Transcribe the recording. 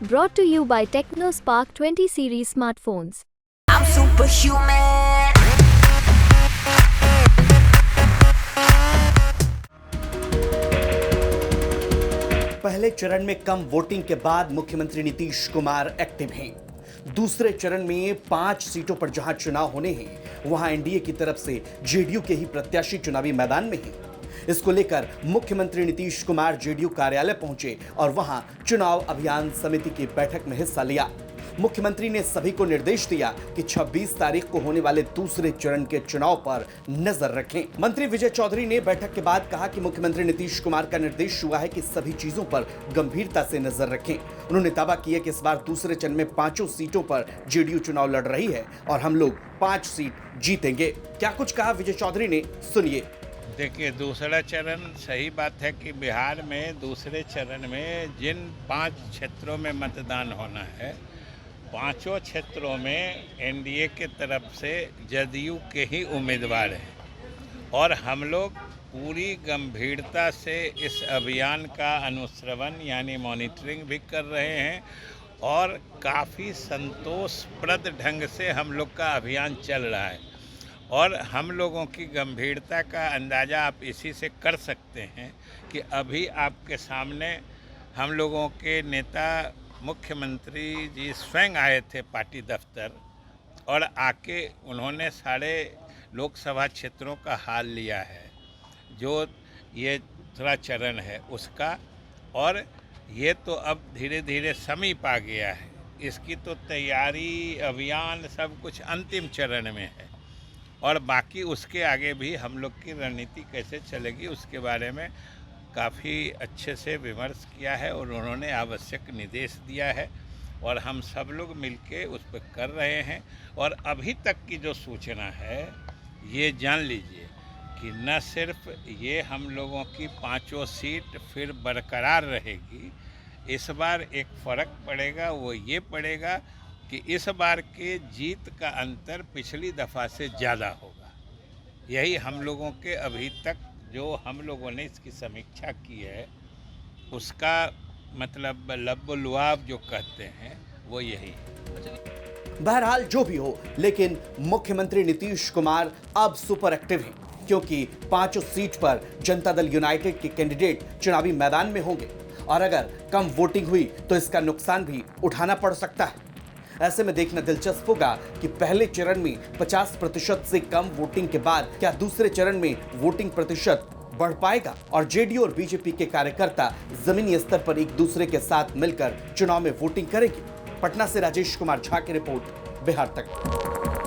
Brought to you by TechnoSpark 20 series smartphones. I'm superhuman. पहले चरण में कम वोटिंग के बाद मुख्यमंत्री नीतीश कुमार एक्टिव हैं। दूसरे चरण में 5 सीटों पर जहां चुनाव होने हैं, वहां एनडीए की तरफ से जेडीयू के ही प्रत्याशी चुनावी मैदान में हैं। इसको लेकर मुख्यमंत्री नीतीश कुमार जेडीयू कार्यालय पहुंचे और वहां चुनाव अभियान समिति की बैठक में हिस्सा लिया। मुख्यमंत्री ने सभी को निर्देश दिया कि 26 तारीख को होने वाले दूसरे चरण के चुनाव पर नजर रखें। मंत्री विजय चौधरी ने बैठक के बाद कहा कि मुख्यमंत्री नीतीश कुमार का निर्देश हुआ है कि सभी चीजों पर गंभीरता से नजर रखें। उन्होंने दावा किया कि इस बार दूसरे चरण में 5 सीटों पर जेडीयू चुनाव लड़ रही है और हम लोग 5 सीट जीतेंगे। क्या कुछ कहा विजय चौधरी ने, सुनिए। देखिए, दूसरा चरण, सही बात है कि बिहार में दूसरे चरण में जिन 5 क्षेत्रों में मतदान होना है, 5 क्षेत्रों में एनडीए के तरफ से जदयू के ही उम्मीदवार हैं और हम लोग पूरी गंभीरता से इस अभियान का अनुश्रवण यानी मॉनिटरिंग भी कर रहे हैं और काफ़ी संतोषप्रद ढंग से हम लोग का अभियान चल रहा है। और हम लोगों की गंभीरता का अंदाज़ा आप इसी से कर सकते हैं कि अभी आपके सामने हम लोगों के नेता मुख्यमंत्री जी स्वयं आए थे पार्टी दफ्तर और आके उन्होंने सारे लोकसभा क्षेत्रों का हाल लिया है, जो ये दूसरा चरण है उसका, और ये तो अब धीरे धीरे समीप आ गया है। इसकी तो तैयारी, अभियान सब कुछ अंतिम चरण में है और बाकी उसके आगे भी हम लोग की रणनीति कैसे चलेगी उसके बारे में काफ़ी अच्छे से विमर्श किया है और उन्होंने आवश्यक निर्देश दिया है और हम सब लोग मिलके उस पर कर रहे हैं। और अभी तक की जो सूचना है, ये जान लीजिए कि न सिर्फ ये हम लोगों की 5 सीट फिर बरकरार रहेगी, इस बार एक फ़र्क पड़ेगा, वो ये पड़ेगा कि इस बार के जीत का अंतर पिछली दफ़ा से ज़्यादा होगा। यही हम लोगों के अभी तक जो हम लोगों ने इसकी समीक्षा की है उसका मतलब लब्बुलुआब जो कहते हैं वो यही है। बहरहाल जो भी हो, लेकिन मुख्यमंत्री नीतीश कुमार अब सुपर एक्टिव हैं, क्योंकि 5 सीट पर जनता दल यूनाइटेड के कैंडिडेट चुनावी मैदान में होंगे और अगर कम वोटिंग हुई तो इसका नुकसान भी उठाना पड़ सकता है। ऐसे में देखना दिलचस्प होगा कि पहले चरण में 50% से कम वोटिंग के बाद क्या दूसरे चरण में वोटिंग प्रतिशत बढ़ पाएगा और जेडीयू और बीजेपी के कार्यकर्ता जमीनी स्तर पर एक दूसरे के साथ मिलकर चुनाव में वोटिंग करेंगे। पटना से राजेश कुमार झा की रिपोर्ट, बिहार तक।